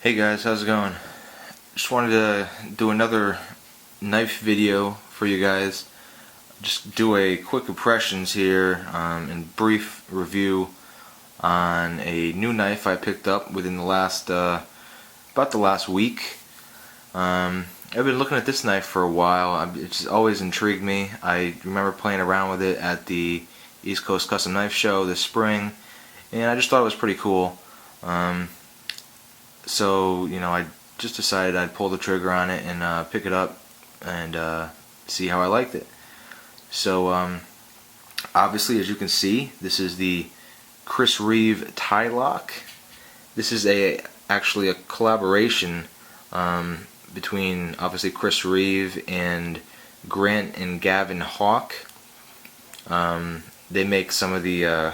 Hey guys, how's it going? Just wanted to do another knife video for you guys. Just do a quick impressions here and brief review on a new knife I picked up within the last about the last week. I've been looking at this knife for a while. It's always intrigued me. I remember playing around with it at the East Coast Custom Knife Show this spring, and I just thought it was pretty cool. So, I just decided I'd pull the trigger on it and pick it up and see how I liked it. So, obviously, as you can see, this is the Chris Reeve tie lock. This is actually a collaboration between obviously Chris Reeve and Grant and Gavin Hawk. They make some of the,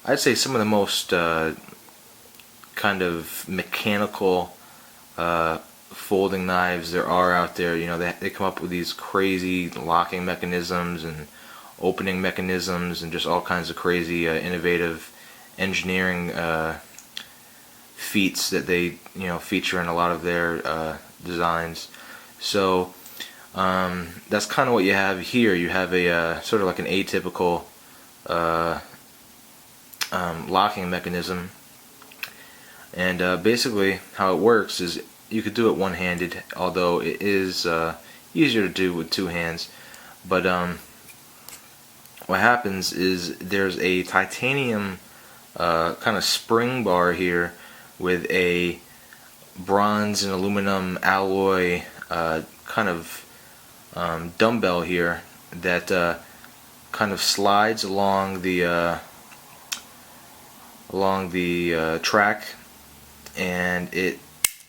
I'd say some of the most kind of mechanical folding knives there are out there. They come up with these crazy locking mechanisms and opening mechanisms and just all kinds of crazy innovative engineering feats that they feature in a lot of their designs. So that's kind of what you have here. You have a sort of like an atypical locking mechanism. And basically how it works is you could do it one-handed, although it is easier to do with two hands. But what happens is there's a titanium kind of spring bar here with a bronze and aluminum alloy kind of dumbbell here that kind of slides along the track, and it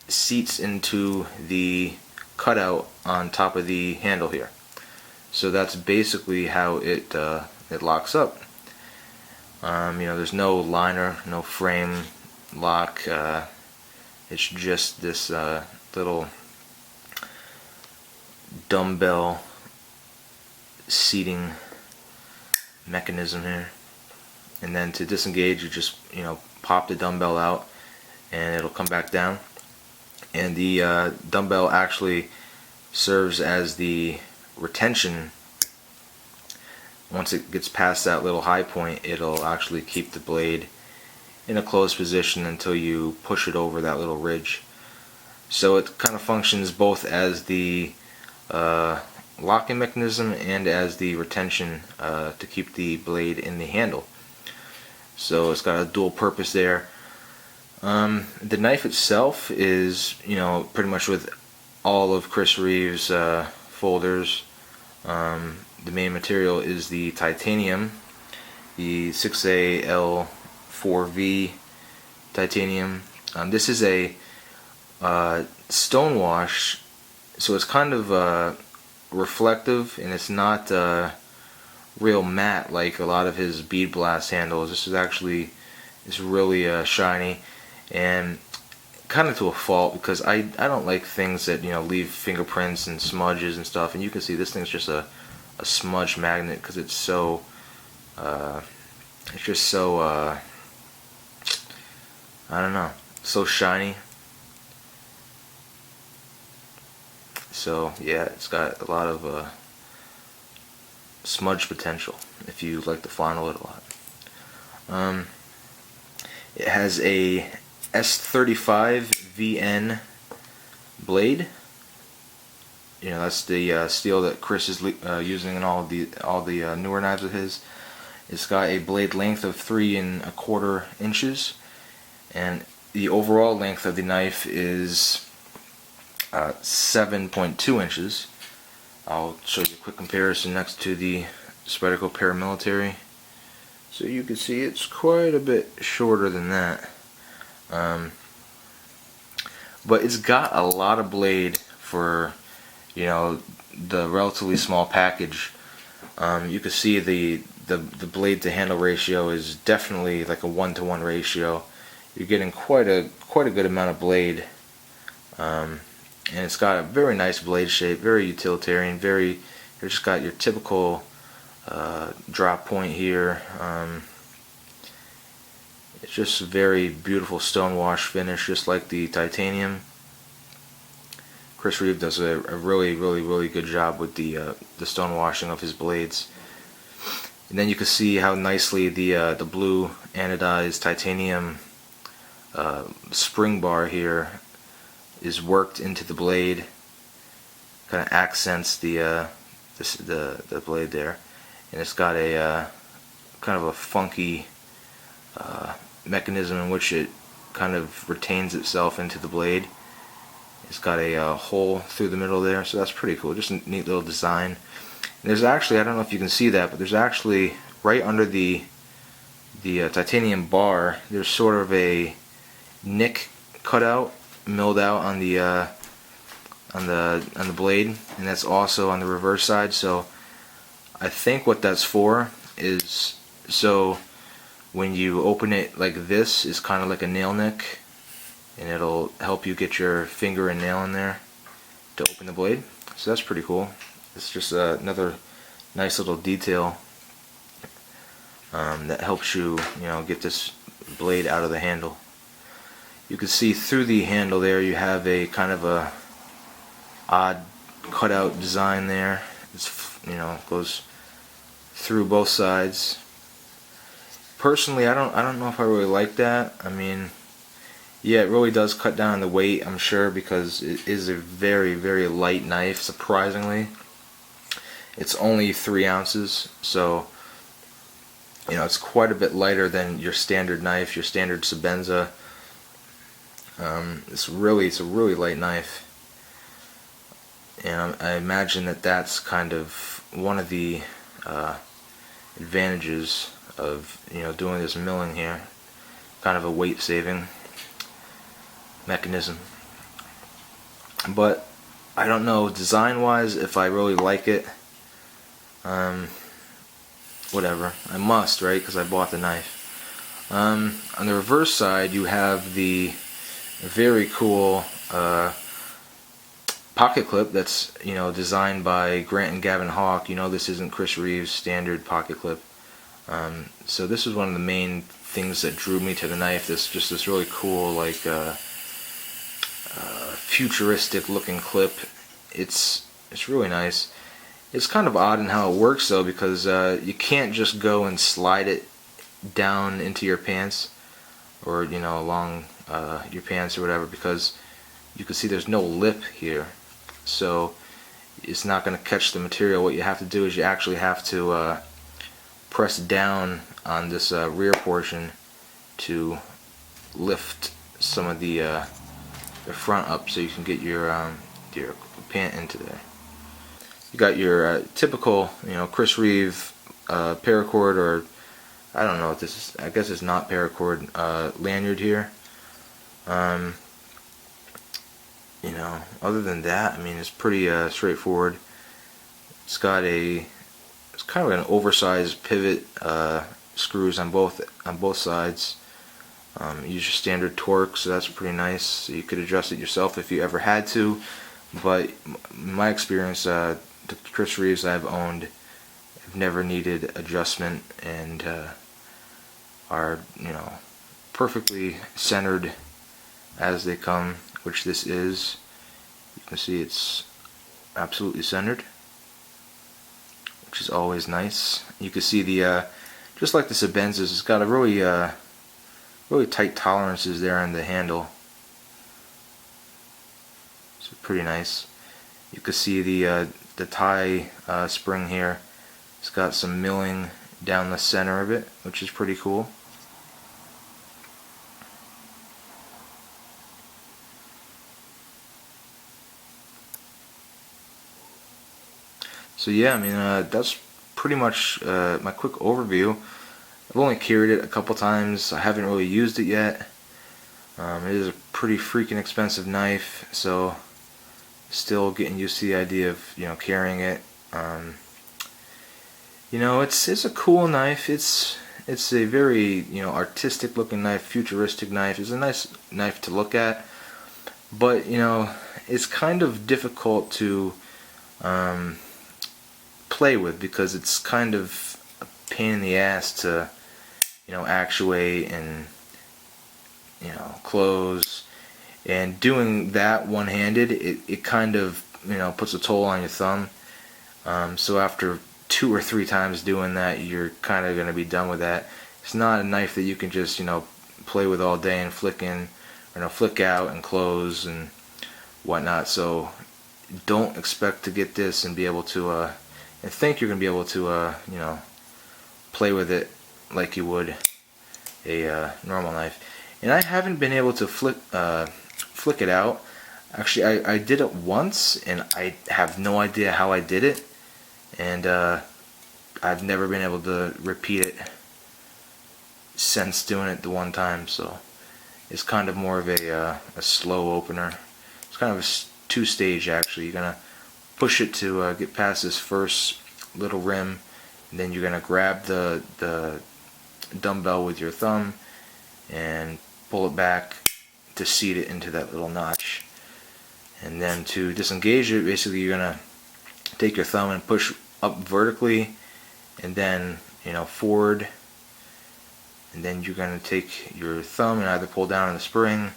seats into the cutout on top of the handle here. So that's basically how it locks up. There's no liner, no frame lock. It's just this little dumbbell seating mechanism here. And then to disengage, you just pop the dumbbell out, and it'll come back down. And the dumbbell actually serves as the retention. Once it gets past that little high point, it'll actually keep the blade in a closed position until you push it over that little ridge. So it kind of functions both as the locking mechanism and as the retention to keep the blade in the handle. So it's got a dual purpose there. The knife itself is, pretty much with all of Chris Reeve's folders. The main material is the titanium, the 6AL4V titanium. This is a stonewash, so it's kind of reflective, and it's not real matte like a lot of his bead blast handles. This is actually really shiny, and kind of to a fault, because I don't like things that leave fingerprints and smudges and stuff. And you can see this thing's just a smudge magnet, because it's so I don't know, so shiny. So yeah, it's got a lot of smudge potential if you like to fondle it a lot. It has a S35 VN blade. That's the steel that Chris is using in all the newer knives of his. It's got a blade length of 3 1/4 inches, and the overall length of the knife is 7.2 inches. I'll show you a quick comparison next to the Spectacle Paramilitary, so you can see it's quite a bit shorter than that. But it's got a lot of blade for the relatively small package. You can see the blade to handle ratio is definitely like a 1-to-1 ratio. You're getting quite a good amount of blade, and it's got a very nice blade shape, very utilitarian. You just got your typical drop point here. It's just a very beautiful stone wash finish, just like the titanium. Chris Reeve does a really good job with the stone washing of his blades. And then you can see how nicely the blue anodized titanium spring bar here is worked into the blade. Kind of accents the blade there, and it's got a kind of a funky mechanism in which it kind of retains itself into the blade. It's got a hole through the middle there, so that's pretty cool. Just a neat little design. And there's actually, I don't know if you can see that, but there's actually right under the titanium bar, there's sort of a nick cut out, milled out on the blade, and that's also on the reverse side. So I think what that's for is so when you open it like this, it's kind of like a nail nick, and it'll help you get your finger and nail in there to open the blade. So that's pretty cool. It's just another nice little detail that helps you, get this blade out of the handle. You can see through the handle there, you have a kind of a odd cutout design there. It's, goes through both sides. Personally, I don't know if I really like that. I mean, yeah, it really does cut down on the weight, I'm sure, because it is a very light knife, surprisingly. It's only 3 ounces, so it's quite a bit lighter than your standard knife, your standard Sebenza. It's a really light knife, and I imagine that that's kind of one of the advantages of doing this milling here, kind of a weight saving mechanism. But I don't know, design wise, if I really like it. Whatever, I must, right, because I bought the knife. On the reverse side, you have the very cool pocket clip that's designed by Grant and Gavin Hawk. This isn't Chris Reeve's standard pocket clip. So this is one of the main things that drew me to the knife. This really cool, like futuristic looking clip. It's really nice. It's kind of odd in how it works though, because you can't just go and slide it down into your pants, or along your pants or whatever, because you can see there's no lip here, so it's not going to catch the material. What you have to do is you actually have to press down on this rear portion to lift some of the front up, so you can get your pant into there. You got your typical, Chris Reeve paracord, or I don't know what this is. I guess it's not paracord lanyard here. Other than that, I mean, it's pretty straightforward. It's got it's kind of an oversized pivot screws on both sides. Use your standard torque, so that's pretty nice. So you could adjust it yourself if you ever had to. But in my experience, the Chris Reeves I've owned have never needed adjustment, and are perfectly centered as they come, which this is. You can see it's absolutely centered, which is always nice. You can see the just like the Sebenzas, it's got a really tight tolerances there on the handle. It's pretty nice. You can see the tie spring here. It's got some milling down the center of it, which is pretty cool. So yeah, I mean, that's pretty much my quick overview. I've only carried it a couple times. I haven't really used it yet. It is a pretty freaking expensive knife, so still getting used to the idea of carrying it. It's a cool knife. It's a very artistic looking knife, futuristic knife. It's a nice knife to look at, but it's kind of difficult to play with, because it's kind of a pain in the ass to actuate and close. And doing that one-handed, it kind of puts a toll on your thumb. So after 2 or 3 times doing that, you're kind of going to be done with that. It's not a knife that you can just play with all day and flick in, flick out and close and whatnot. So don't expect to get this and be able to and think you're going to be able to play with it like you would a normal knife. And I haven't been able to flick it out. Actually, I did it once, and I have no idea how I did it, and I've never been able to repeat it since doing it the one time. So it's kind of more of a slow opener. It's kind of a 2-stage actually. You're gonna push it to get past this first little rim, and then you're gonna grab the dumbbell with your thumb and pull it back to seat it into that little notch. And then to disengage it, basically you're gonna take your thumb and push up vertically, and then forward, and then you're gonna take your thumb and either pull down on the spring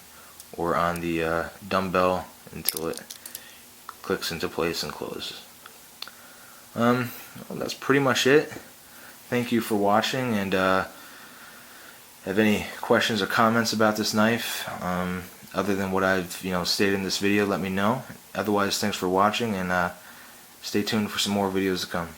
or on the dumbbell until it clicks into place and closes. Well, that's pretty much it. Thank you for watching, and have any questions or comments about this knife other than what I've stated in this video, let me know. Otherwise, thanks for watching, and stay tuned for some more videos to come.